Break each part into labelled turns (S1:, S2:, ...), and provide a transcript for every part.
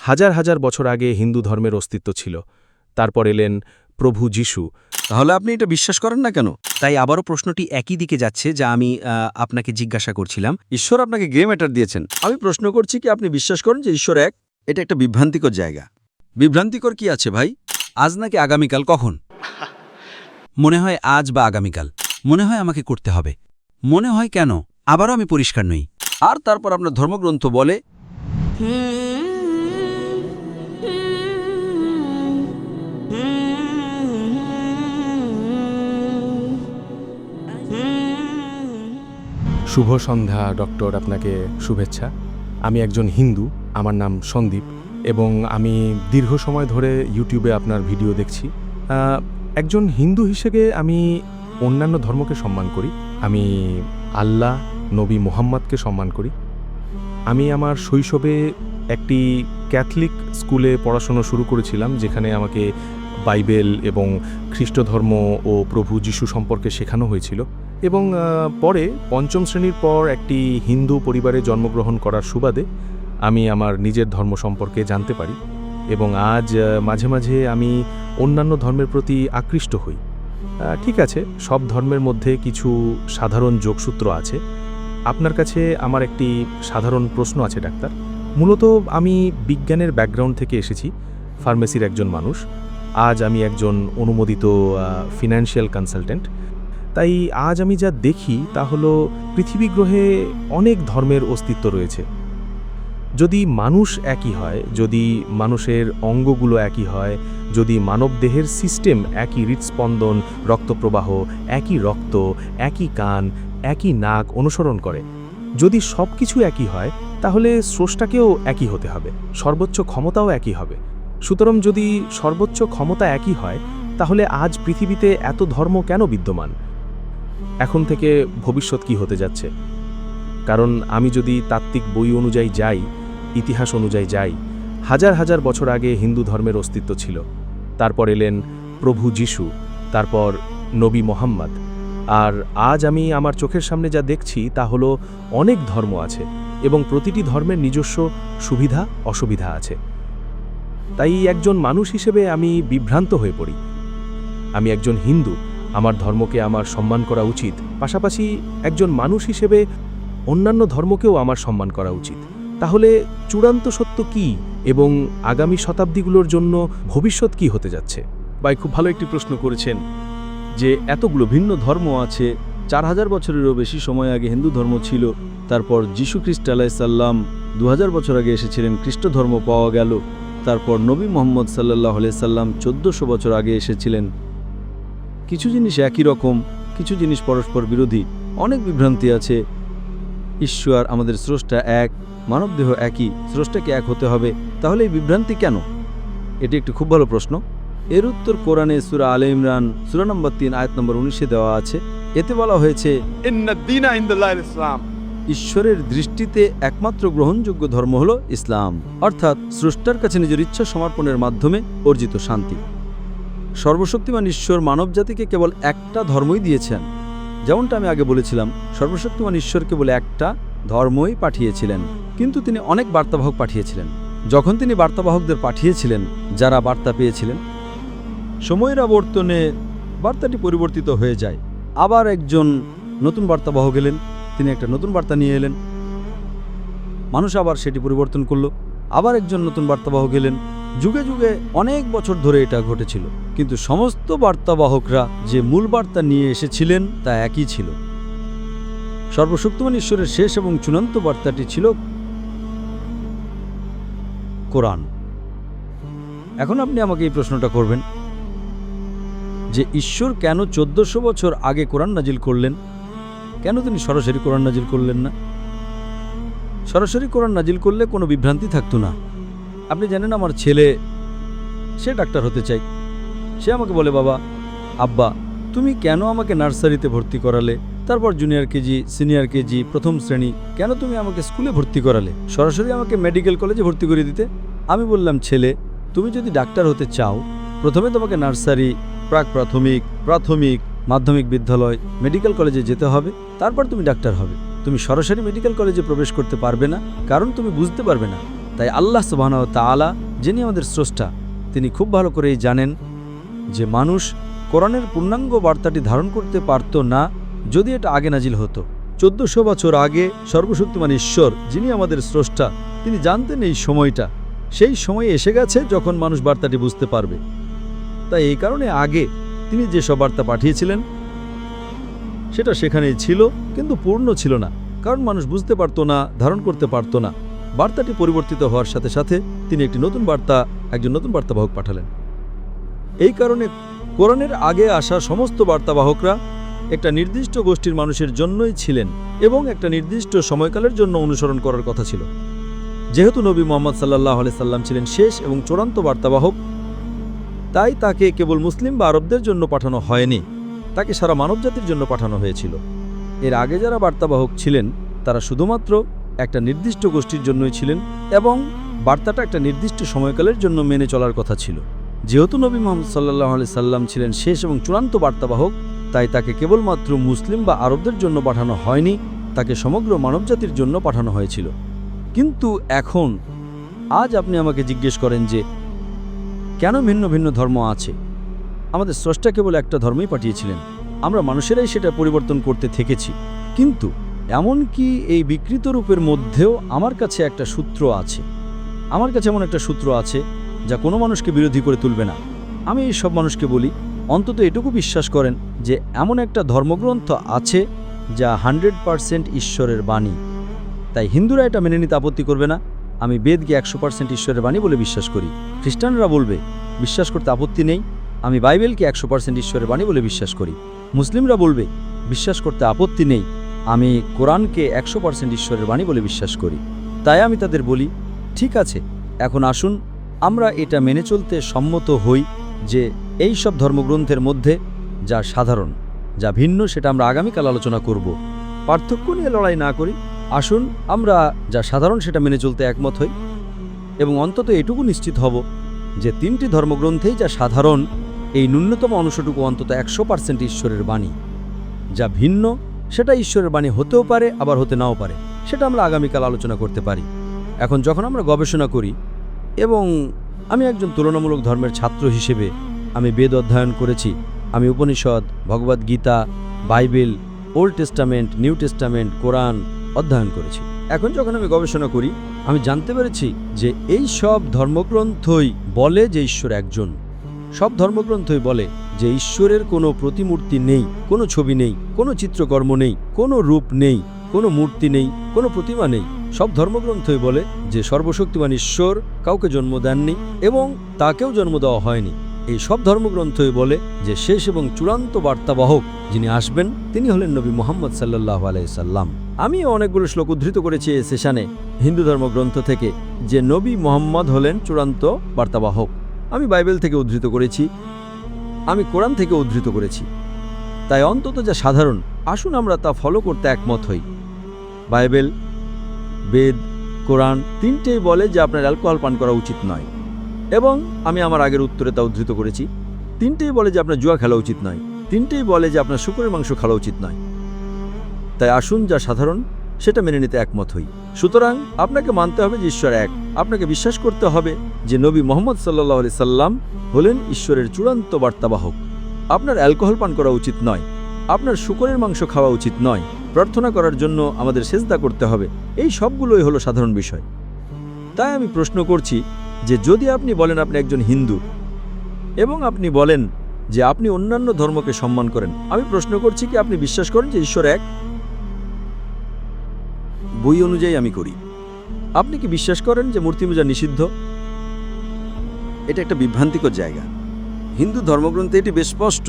S1: হাজার হাজার বছর আগে হিন্দু ধর্মের অস্তিত্ব ছিল। তারপর এলেন প্রভু যিশু।
S2: তাহলে আপনি এটা বিশ্বাস করেন না কেন?
S3: তাই আবারও প্রশ্নটি একই দিকে যাচ্ছে, যা আমি আপনাকে জিজ্ঞাসা করছিলাম।
S2: ঈশ্বর আপনাকে গ্রে ম্যাটার দিয়েছেন। আমি প্রশ্ন করছি কি আপনি বিশ্বাস করেন যে ঈশ্বর এক? এটা একটা বিভ্রান্তিকর জায়গা। বিভ্রান্তিকর কি আছে ভাই?
S3: আজ নাকি আগামীকাল? কখন? মনে হয় আজ বা আগামীকাল। মনে হয় আমাকে করতে হবে। মনে হয় কেন? আবারও আমি পরিষ্কার নই।
S2: আর তারপর আপনার ধর্মগ্রন্থ বলে
S1: শুভ সন্ধ্যা ডক্টর, আপনাকে শুভেচ্ছা। আমি একজন হিন্দু, আমার নাম সন্দীপ, এবং আমি দীর্ঘ সময় ধরে ইউটিউবে আপনার ভিডিও দেখছি। একজন হিন্দু হিসেবে আমি অন্যান্য ধর্মকে সম্মান করি। আমি আল্লাহ, নবী মুহাম্মদকে সম্মান করি। আমি আমার শৈশবে একটি ক্যাথলিক স্কুলে পড়াশোনা শুরু করেছিলাম, যেখানে আমাকে বাইবেল এবং খ্রিস্ট ধর্ম ও প্রভু যিশু সম্পর্কে শেখানো হয়েছিল। এবং পরে পঞ্চম শ্রেণীর পর একটি হিন্দু পরিবারে জন্মগ্রহণ করার সুবাদে আমি আমার নিজের ধর্ম সম্পর্কে জানতে পারি, এবং আজ মাঝে মাঝে আমি অন্যান্য ধর্মের প্রতি আকৃষ্ট হই। ঠিক আছে, সব ধর্মের মধ্যে কিছু সাধারণ যোগসূত্র আছে। আপনার কাছে আমার একটি সাধারণ প্রশ্ন আছে ডাক্তার। মূলত আমি বিজ্ঞানের ব্যাকগ্রাউন্ড থেকে এসেছি, ফার্মেসির একজন মানুষ। আজ আমি একজন অনুমোদিত ফিনান্সিয়াল কনসালটেন্ট। তাই আজ আমি যা দেখি তা হলো পৃথিবী গ্রহে অনেক ধর্মের অস্তিত্ব রয়েছে। যদি মানুষ একই হয়, যদি মানুষের অঙ্গগুলো একই হয়, যদি মানবদেহের সিস্টেম একই হৃৎস্পন্দন, রক্তপ্রবাহ, একই রক্ত, একই কান, একই নাক অনুসরণ করে, যদি সব কিছু একই হয়, তাহলে স্রষ্টাকেও একই হতে হবে, সর্বোচ্চ ক্ষমতাও একই হবে। সুতরাং যদি সর্বোচ্চ ক্ষমতা একই হয়, তাহলে আজ পৃথিবীতে এত ধর্ম কেন বিদ্যমান? এখন থেকে ভবিষ্যৎ কি হতে যাচ্ছে? কারণ আমি যদি তাত্ত্বিক বই অনুযায়ী যাই, ইতিহাস অনুযায়ী যাই, হাজার হাজার বছর আগে হিন্দু ধর্মের অস্তিত্ব ছিল। তারপর এলেন প্রভু যিশু, তারপর নবী মুহাম্মদ। আর আজ আমি আমার চোখের সামনে যা দেখছি তা হলো অনেক ধর্ম আছে, এবং প্রতিটি ধর্মের নিজস্ব সুবিধা অসুবিধা আছে। তাই একজন মানুষ হিসেবে আমি বিভ্রান্ত হয়ে পড়ি। আমি একজন হিন্দু, আমার ধর্মকে আমার সম্মান করা উচিত। পাশাপাশি একজন মানুষ হিসেবে অন্যান্য ধর্মকেও আমার সম্মান করা উচিত। তাহলে চূড়ান্ত সত্য কি, এবং আগামী শতাব্দীগুলোর জন্য ভবিষ্যৎ কি হতে যাচ্ছে?
S4: ভাই, খুব ভালো একটি প্রশ্ন করেছেন যে এতগুলো ভিন্ন ধর্ম আছে। 4000 বছরেরও বেশি সময় আগে হিন্দু ধর্ম ছিল। তারপর যীশু খ্রিস্ট আলাইসাল্লাম 2000 বছর আগে এসেছিলেন, খ্রিস্ট ধর্ম পাওয়া গেল। তারপর নবী মোহাম্মদ সাল্লাল্লাহু আলাইহি সাল্লাম 1400 বছর আগে এসেছিলেন। কিছু জিনিস একই রকম, কিছু জিনিস পরস্পর বিরোধী। অনেক বিভ্রান্তি আছে। ঈশ্বর, আমাদের স্রষ্টা এক, মানবদেহ একই, স্রষ্টাকে এক হতে হবে। তাহলে এই বিভ্রান্তি কেন? এটি একটি খুব ভালো প্রশ্ন। এর উত্তর কোরআনে সূরা আলে ইমরান সূরা নম্বর 3 আয়াত নম্বর 19-এ দেওয়া আছে। এতে বলা হয়েছে,
S5: ইন্নাদ-দীনা ইনদাল্লাহিল ইসলাম।
S4: ঈশ্বরের দৃষ্টিতে একমাত্র গ্রহণযোগ্য ধর্ম হলো ইসলাম, অর্থাৎ স্রষ্টার কাছে নিজের ইচ্ছা সমর্পণের মাধ্যমে অর্জিত শান্তি। সর্বশক্তিমান ঈশ্বর মানবজাতিকে কেবল একটা ধর্মই দিয়েছেন। যেমনটা আমি আগে বলেছিলাম, সর্বশক্তিমান ঈশ্বর কেবল একটা ধর্মই পাঠিয়েছিলেন, কিন্তু তিনি অনেক বার্তাবাহক পাঠিয়েছিলেন। যখন তিনি বার্তাবাহকদের পাঠিয়েছিলেন, যারা বার্তা পেয়েছিলেন, সময়ের আবর্তনে বার্তাটি পরিবর্তিত হয়ে যায়। আবার একজন নতুন বার্তাবাহক এলেন, তিনি একটা নতুন বার্তা নিয়ে এলেন। মানুষ আবার সেটি পরিবর্তন করল। আবার একজন নতুন বার্তাবাহক এলেন। যুগে যুগে অনেক বছর ধরে এটা ঘটেছিল, কিন্তু সমস্ত বার্তাবাহকরা যে মূল বার্তা নিয়ে এসেছিলেন তা একই ছিল। সর্বশক্তিমান ঈশ্বরের শেষ এবং চূড়ান্ত বার্তাটি ছিল কোরআন। এখন আপনি আমাকে এই প্রশ্নটা করবেন যে ঈশ্বর কেন 1400 বছর আগে কোরআন নাজিল করলেন? কেন তিনি সরাসরি কোরআন নাজিল করলেন না? সরাসরি কোরআন নাজিল করলে কোনো বিভ্রান্তি থাকতো না। আপনি জানেন, আমার ছেলে, সে ডাক্তার হতে চাই। সে আমাকে বলে, বাবা, আব্বা, তুমি কেন আমাকে নার্সারিতে ভর্তি করালে, তারপর জুনিয়র কেজি, সিনিয়র কেজি, প্রথম শ্রেণী, কেন তুমি আমাকে স্কুলে ভর্তি করালে? সরাসরি আমাকে মেডিকেল কলেজে ভর্তি করে দিতে। আমি বললাম, ছেলে, তুমি যদি ডাক্তার হতে চাও, প্রথমে তোমাকে নার্সারি, প্রাক প্রাথমিক, প্রাথমিক, মাধ্যমিক বিদ্যালয়, মেডিকেল কলেজে যেতে হবে, তারপর তুমি ডাক্তার হবে। তুমি সরাসরি মেডিকেল কলেজে প্রবেশ করতে পারবে না, কারণ তুমি বুঝতে পারবে না। তাই আল্লাহ সুবহানাহু ওয়া তাআলা, যিনি আমাদের স্রষ্টা, তিনি খুব ভালো করেই জানেন যে মানুষ কোরআনের পূর্ণাঙ্গ বার্তাটি ধারণ করতে পারত না যদি এটা আগে নাজিল হতো। 1400 বছর আগে সর্বশক্তিমান ঈশ্বর, যিনি আমাদের স্রষ্টা, তিনি জানতেন এই সময়টা, সেই সময় এসে গেছে যখন মানুষ বার্তাটি বুঝতে পারবে। তাই এই কারণে আগে তিনি যেসব বার্তা পাঠিয়েছিলেন সেটা সেখানেই ছিল, কিন্তু পূর্ণ ছিল না, কারণ মানুষ বুঝতে পারত না, ধারণ করতে পারত না। বার্তাটি পরিবর্তিত হওয়ার সাথে সাথে তিনি একজন নতুন বার্তাবাহক পাঠালেন। এই কারণে কোরআনের আগে আসা সমস্ত বার্তাবাহকরা একটা নির্দিষ্ট গোষ্ঠীর মানুষের জন্যই ছিলেন এবং একটা নির্দিষ্ট সময়কালের জন্য অনুসরণ করার কথা ছিল। যেহেতু নবী মুহাম্মদ সাল্লাল্লাহু আলাইহি সাল্লাম ছিলেন শেষ এবং চূড়ান্ত বার্তাবাহক, তাই তাকে কেবল মুসলিম বা আরবদের জন্য পাঠানো হয়নি, তাকে সারা মানবজাতির জন্য পাঠানো হয়েছিল। এর আগে যারা বার্তাবাহক ছিলেন তারা শুধুমাত্র একটা নির্দিষ্ট গোষ্ঠীর জন্যই ছিলেন এবং বার্তাটা একটা নির্দিষ্ট সময়কালের জন্য মেনে চলার কথা ছিল। যেহেতু নবী মুহাম্মদ সাল্লাল্লাহু আলাইহি সাল্লাম ছিলেন শেষ এবং চূড়ান্ত বার্তাবাহক, তাই তাকে কেবলমাত্র মুসলিম বা আরবদের জন্য পাঠানো হয়নি, তাকে সমগ্র মানবজাতির জন্য পাঠানো হয়েছিল। কিন্তু এখন আজ আপনি আমাকে জিজ্ঞেস করেন যে কেন ভিন্ন ভিন্ন ধর্ম আছে? আমাদের স্রষ্টা কেবল একটা ধর্মই পাঠিয়েছিলেন, আমরা মানুষেরাই সেটা পরিবর্তন করতে থেকেছি। কিন্তু এমনকি এই বিকৃত রূপের মধ্যেও আমার কাছে একটা সূত্র আছে, আমার কাছে এমন একটা সূত্র আছে যা কোনো মানুষকে বিরোধী করে তুলবে না। আমি এই সব মানুষকে বলি, অন্তত এটুকু বিশ্বাস করেন যে এমন একটা ধর্মগ্রন্থ আছে যা 100% ঈশ্বরের বাণী। তাই হিন্দুরা এটা মেনে নিতে আপত্তি করবে না। আমি বেদকে 100% ঈশ্বরের বাণী বলে বিশ্বাস করি। খ্রিস্টানরা বলবে বিশ্বাস করতে আপত্তি নেই, আমি বাইবেলকে 100% ঈশ্বরের বাণী বলে বিশ্বাস করি। মুসলিমরা বলবে বিশ্বাস করতে আপত্তি নেই, আমি কোরআনকে 100% ঈশ্বরের বাণী বলে বিশ্বাস করি। তাই আমি তাদের বলি, ঠিক আছে, এখন আসুন আমরা এটা মেনে চলতে সম্মত হই যে এই সব ধর্মগ্রন্থের মধ্যে যা সাধারণ, যা ভিন্ন, সেটা আমরা আগামীকাল আলোচনা করব। পার্থক্য নিয়ে লড়াই না করি, আসুন আমরা যা সাধারণ সেটা মেনে চলতে একমত হই এবং অন্তত এটুকু নিশ্চিত হব যে 3টি ধর্মগ্রন্থেই যা সাধারণ, এই ন্যূনতম অংশটুকু অন্তত 100% ঈশ্বরের বাণী। যা ভিন্ন সেটা ঈশ্বরের বাণী হতেও পারে, আবার হতে নাও পারে, সেটা আমরা আগামীকাল আলোচনা করতে পারি। এখন যখন আমরা গবেষণা করি, এবং আমি একজন তুলনামূলক ধর্মের ছাত্র হিসেবে আমি বেদ অধ্যয়ন করেছি, আমি Upanishad, Bhagavad Gita, Bible, Old Testament, New Testament, Quran অধ্যয়ন করেছি। এখন যখন আমি গবেষণা করি, আমি জানতে পেরেছি যে এই সব ধর্মগ্রন্থই বলে যে ঈশ্বর একজন। সব ধর্মগ্রন্থই বলে যে ঈশ্বরের কোনো প্রতিমূর্তি নেই, কোনো ছবি নেই, কোনো চিত্রকর্ম নেই, কোনো রূপ নেই, কোনো মূর্তি নেই, কোনো প্রতিমা নেই। সব ধর্মগ্রন্থই বলে যে সর্বশক্তিমান ঈশ্বর কাউকে জন্ম দেননি এবং তাকেও জন্ম দেওয়া হয়নি। এই সব ধর্মগ্রন্থই বলে যে শেষ এবং চূড়ান্ত বার্তাবাহক যিনি আসবেন তিনি হলেন নবী মুহাম্মদ সাল্লাল্লাহু আলাইহি সাল্লাম। আমি অনেকগুলো শ্লোক উদ্ধৃত করেছি এই সেশনে হিন্দু ধর্মগ্রন্থ থেকে যে নবী মুহাম্মদ হলেন চূড়ান্ত বার্তাবাহক। আমি বাইবেল থেকে উদ্ধৃত করেছি, আমি কোরআন থেকে উদ্ধৃত করেছি। তাই অন্তত যা সাধারণ, আসুন আমরা তা ফলো করতে একমত হই। বাইবেল, বেদ, কোরআন তিনটেই বলে যে আপনার অ্যালকোহল পান করা উচিত নয়, এবং আমি আমার আগের উত্তরে তা উদ্ধৃত করেছি। তিনটেই বলে যে আপনার জুয়া খেলা উচিত নয়, তিনটেই বলে যে আপনার শূকরের মাংস খাওয়া উচিত নয়। তাই আসুন যা সাধারণ সেটা মেনে নিতে একমত হই। সুতরাং আপনাকে মানতে হবে যে ঈশ্বর এক, আপনাকে বিশ্বাস করতে হবে যে নবী মুহাম্মদ সাল্লাল্লাহু আলাইহি সাল্লাম হলেন ঈশ্বরের চূড়ান্ত বার্তাবাহক। আপনার অ্যালকোহল পান করা উচিত নয়, আপনার শূকরের মাংস খাওয়া উচিত নয়, প্রার্থনা করার জন্য আমাদের সেজদা করতে হবে। এই সবগুলোই হলো সাধারণ বিষয়। তাই আমি প্রশ্ন করছি যে যদি আপনি বলেন আপনি একজন হিন্দু এবং আপনি বলেন যে আপনি অন্যান্য ধর্মকে সম্মান করেন, আমি প্রশ্ন করছি কি আপনি বিশ্বাস করেন যে ঈশ্বর এক? বই অনুযায়ী আমি করি। আপনি কি বিশ্বাস করেন যে মূর্তি পূজা নিষিদ্ধ?
S2: এটা একটা বিভ্রান্তিকর জায়গা। হিন্দু ধর্মগ্রন্থে এটি বেশ স্পষ্ট।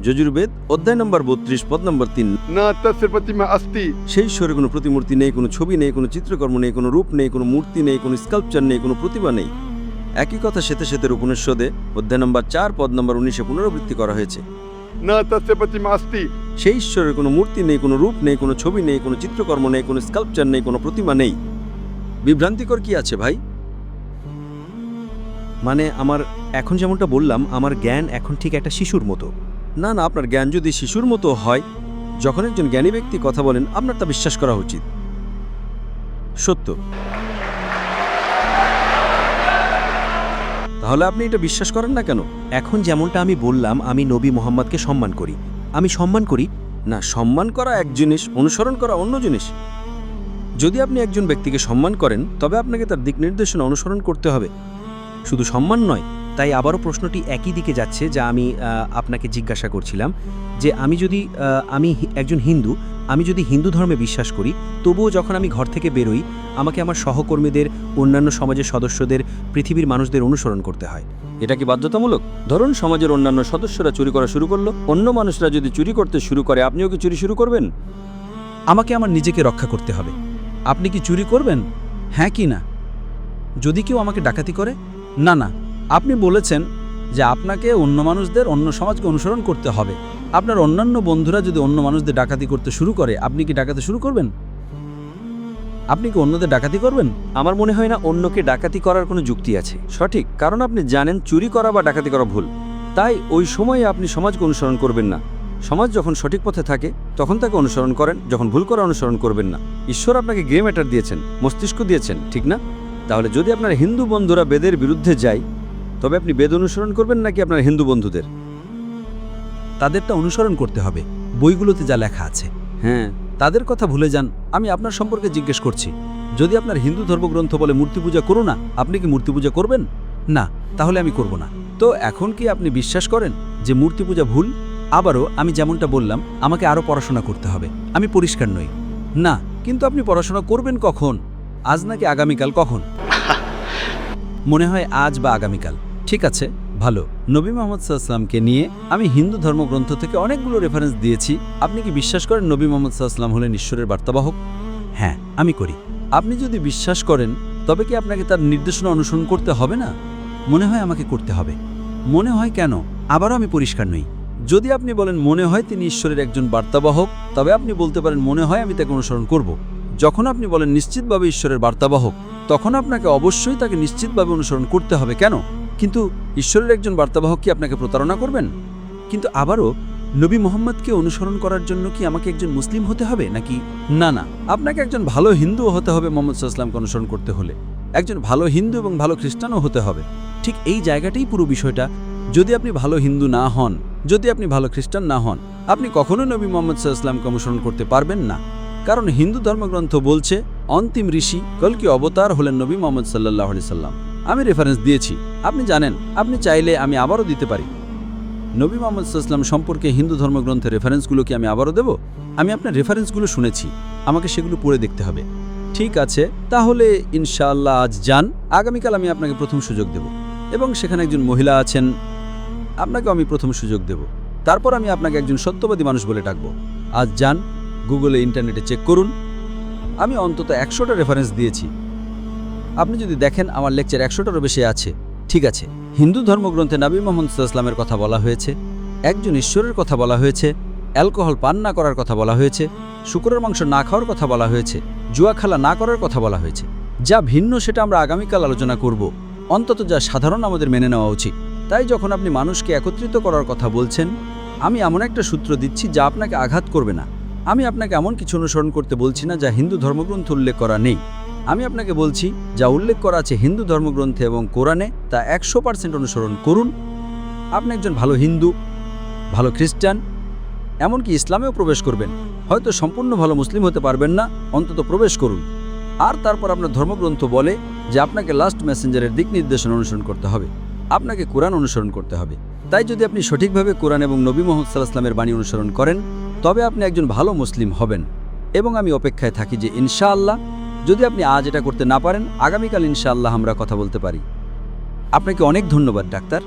S2: যজুর্বেদ অধ্যায় নম্বর 32 পদ নম্বর 3,
S5: न तस्य प्रतिमा अस्ति
S2: সেই ঈশ্বরের কোনো প্রতিমূর্তি নেই, কোনো ছবি নেই, কোনো চিত্রকর্ম নেই, কোনো রূপ নেই, কোনো মূর্তি নেই, কোনো স্কাল্পচার নেই, কোনো প্রতিমা নেই। একই কথা শ্বেতের উপনিষদে অধ্যায় নম্বর 4 পদ নম্বর 19 পুনরাবৃত্তি করা হয়েছে।
S5: न तस्य प्रतिमा अस्ति
S2: সেই ঈশ্বরের কোনো মূর্তি নেই, কোনো রূপ নেই, কোনো ছবি নেই, কোনো চিত্রকর্ম নেই, কোনো স্কাল্পচার নেই, কোনো প্রতিমা নেই। বিভ্রান্তিকর কি আছে ভাই?
S1: মানে আমার এখন যেমনটা বললাম, আমার জ্ঞান এখন ঠিক একটা শিশুর মতো।
S2: না না, আপনার জ্ঞান যদি শিশুর মতো হয়, যখন একজন জ্ঞানী ব্যক্তি কথা বলেন আপনার তা বিশ্বাস করা উচিত। সত্য। তাহলে আপনি এটা বিশ্বাস করেন না কেন?
S6: এখন যেমনটা আমি বললাম, আমি নবী মোহাম্মদকে সম্মান করি। আমি সম্মান করি।
S2: না, সম্মান করা এক জিনিস, অনুসরণ করা অন্য জিনিস। যদি আপনি একজন ব্যক্তিকে সম্মান করেন তবে আপনাকে তার দিক নির্দেশনা অনুসরণ করতে হবে, শুধু সম্মান নয়।
S6: তাই আবারও প্রশ্নটি একই দিকে যাচ্ছে, যা আমি আপনাকে জিজ্ঞাসা করছিলাম, যে আমি একজন হিন্দু, আমি যদি হিন্দু ধর্মে বিশ্বাস করি, তবুও যখন আমি ঘর থেকে বেরোই আমাকে আমার সহকর্মীদের, অন্যান্য সমাজের সদস্যদের, পৃথিবীর মানুষদের অনুসরণ করতে হয়।
S2: এটা কি বাধ্যতামূলক? ধরুন সমাজের অন্যান্য সদস্যরা চুরি করা শুরু করলো, অন্য মানুষরা যদি চুরি করতে শুরু করে আপনিও কি চুরি শুরু করবেন?
S3: আমাকে আমার নিজেকে রক্ষা করতে হবে। আপনি কি চুরি করবেন? হ্যাঁ কি না? যদি কেউ আমাকে ডাকাতি করে? না না, আপনি বলেছেন যে আপনাকে অন্য মানুষদের, অন্য সমাজকে অনুসরণ করতে হবে। আপনার অন্যান্য বন্ধুরা যদি অন্য মানুষদের ডাকাতি করতে শুরু করে, আপনি কি ডাকাতি শুরু করবেন? আপনি কি অন্যদের ডাকাতি করবেন?
S2: আমার মনে হয় না অন্যকে ডাকাতি করার কোনো যুক্তি আছে। সঠিক, কারণ আপনি জানেন চুরি করা বা ডাকাতি করা ভুল। তাই ওই সময়ে আপনি সমাজকে অনুসরণ করবেন না। সমাজ যখন সঠিক পথে থাকে তখন তাকে অনুসরণ করেন, যখন ভুল করা অনুসরণ করবেন না। ঈশ্বর আপনাকে গ্রে ম্যাটার দিয়েছেন, মস্তিষ্ক দিয়েছেন, ঠিক না? তাহলে যদি আপনার হিন্দু বন্ধুরা বেদের বিরুদ্ধে যায় তবে আপনি বেদ অনুসরণ করবেন নাকি আপনার হিন্দু বন্ধুদের?
S3: তাদেরটা অনুসরণ করতে হবে, বইগুলোতে যা লেখা আছে।
S2: হ্যাঁ,
S3: তাদের কথা ভুলে যান। আমি আপনার সম্পর্কে জিজ্ঞেস করছি, যদি আপনার হিন্দু ধর্মগ্রন্থ বলে মূর্তি পূজা করো না, আপনি কি মূর্তি পূজা করবেন? না, তাহলে আমি করব না। তো এখন কি আপনি বিশ্বাস করেন যে মূর্তি পূজা ভুল? আবারও আমি যেমনটা বললাম, আমাকে আরও পড়াশোনা করতে হবে। আমি পরিষ্কার নই। না, কিন্তু আপনি পড়াশোনা করবেন কখন? আজ নাকি আগামীকাল? কখন? মনে হয় আজ বা আগামীকাল। ঠিক আছে, ভালো। নবী মোহাম্মদ সাল্লাল্লাহু আলাইহি ওয়াসাল্লামকে নিয়ে আমি হিন্দু ধর্মগ্রন্থ থেকে অনেকগুলো রেফারেন্স দিয়েছি। আপনি কি বিশ্বাস করেন নবী মোহাম্মদ সাল্লাল্লাহু আলাইহি ওয়াসাল্লাম হলেন ঈশ্বরের বার্তাবাহক? হ্যাঁ, আমি করি। আপনি যদি বিশ্বাস করেন তবে কি আপনাকে তার নির্দেশনা অনুসরণ করতে হবে না? মনে হয় আমাকে করতে হবে। মনে হয় কেন? আবারও আমি পরিষ্কার নই। যদি আপনি বলেন মনে হয় তিনি ঈশ্বরের একজন বার্তাবাহক, তবে আপনি বলতে পারেন মনে হয় আমি তাকে অনুসরণ করব। যখন আপনি বলেন নিশ্চিতভাবে ঈশ্বরের বার্তাবাহক, তখন আপনাকে অবশ্যই তাকে নিশ্চিতভাবে অনুসরণ করতে হবে। কেন? কিন্তু ঈশ্বরের একজন বার্তাবাহক কি আপনাকে প্রতারণা করবেন? কিন্তু আবারও নবী মোহাম্মদকে অনুসরণ করার জন্য কি আমাকে একজন মুসলিম হতে হবে নাকি? না না, আপনাকে একজন ভালো হিন্দুও হতে হবে মোহাম্মদ সাল্লাল্লাহু আলাইহি ওয়াসাল্লামকে অনুসরণ করতে হলে। একজন ভালো হিন্দু এবং ভালো খ্রিস্টানও হতে হবে। ঠিক এই জায়গাটাই পুরো বিষয়টা। যদি আপনি ভালো হিন্দু না হন, যদি আপনি ভালো খ্রিস্টান না হন, আপনি কখনোই নবী মোহাম্মদ সাল্লাল্লাহু আলাইহি ওয়াসাল্লামকে অনুসরণ করতে পারবেন না। কারণ হিন্দু ধর্মগ্রন্থ বলছে অন্তিম ঋষি কলকি অবতার হলেন নবী মোহাম্মদ সাল্লাল্লাহু আলাইহি ওয়াসাল্লাম। আমি রেফারেন্স দিয়েছি, আপনি জানেন। আপনি চাইলে আমি আবারও দিতে পারি। নবী মোহাম্মদ সাল্লাল্লাহু আলাইহি ওয়াসাল্লাম সম্পর্কে হিন্দু ধর্মগ্রন্থের রেফারেন্সগুলো কি আমি আবারও দেব? আমি আপনার রেফারেন্সগুলো শুনেছি, আমাকে সেগুলো পড়ে দেখতে হবে। ঠিক আছে, তাহলে ইনশাআল্লাহ আজ যান। আগামীকাল আমি আপনাকে প্রথম সুযোগ দেব, এবং সেখানে একজন মহিলা আছেন, আপনাকেও আমি প্রথম সুযোগ দেব। তারপর আমি আপনাকে একজন সত্যবাদী মানুষ বলে ডাকব। আজ যান, গুগলে, ইন্টারনেটে চেক করুন। আমি অন্তত 100টা রেফারেন্স দিয়েছি। আপনি যদি দেখেন আমার লেকচার 100টারও বেশি আছে। ঠিক আছে, হিন্দু ধর্মগ্রন্থে নবী মুহাম্মদ সাল্লাল্লাহু আলাইহি ওয়াসাল্লামের কথা বলা হয়েছে, একজন ঈশ্বরের কথা বলা হয়েছে, অ্যালকোহল পান না করার কথা বলা হয়েছে, শুকরের মাংস না খাওয়ার কথা বলা হয়েছে, জুয়া খেলা না করার কথা বলা হয়েছে। যা ভিন্ন সেটা আমরা আগামীকাল আলোচনা করব, অন্তত যা সাধারণ আমাদের মেনে নেওয়া উচিত। তাই যখন আপনি মানুষকে একত্রিত করার কথা বলছেন, আমি এমন একটা সূত্র দিচ্ছি যা আপনাকে আঘাত করবে না। আমি আপনাকে এমন কিছু অনুসরণ করতে বলছি না যা হিন্দু ধর্মগ্রন্থে উল্লেখ করা নেই। আমি আপনাকে বলছি যা উল্লেখ করা আছে হিন্দু ধর্মগ্রন্থে এবং কোরআনে, তা 100% অনুসরণ করুন। আপনি একজন ভালো হিন্দু, ভালো খ্রিস্টান, এমনকি ইসলামেও প্রবেশ করবেন। হয়তো সম্পূর্ণ ভালো মুসলিম হতে পারবেন না, অন্তত প্রবেশ করুন। আর তারপর আপনার ধর্মগ্রন্থ বলে যে আপনাকে লাস্ট মেসেঞ্জারের দিক নির্দেশনা অনুসরণ করতে হবে, আপনাকে কোরআন অনুসরণ করতে হবে। তাই যদি আপনি সঠিকভাবে কোরআন এবং নবী মুহাম্মদ সাল্লাল্লাহু আলাইহি ওয়াসাল্লামের বাণী অনুসরণ করেন, তবে আপনি একজন ভালো মুসলিম হবেন। এবং আমি অপেক্ষায় থাকি যে ইনশাআল্লাহ যদি আপনি আজ এটা করতে না পারেন, আগামীকাল ইনশাআল্লাহ আমরা কথা বলতে পারি। আপনাকে অনেক ধন্যবাদ ডাক্তার।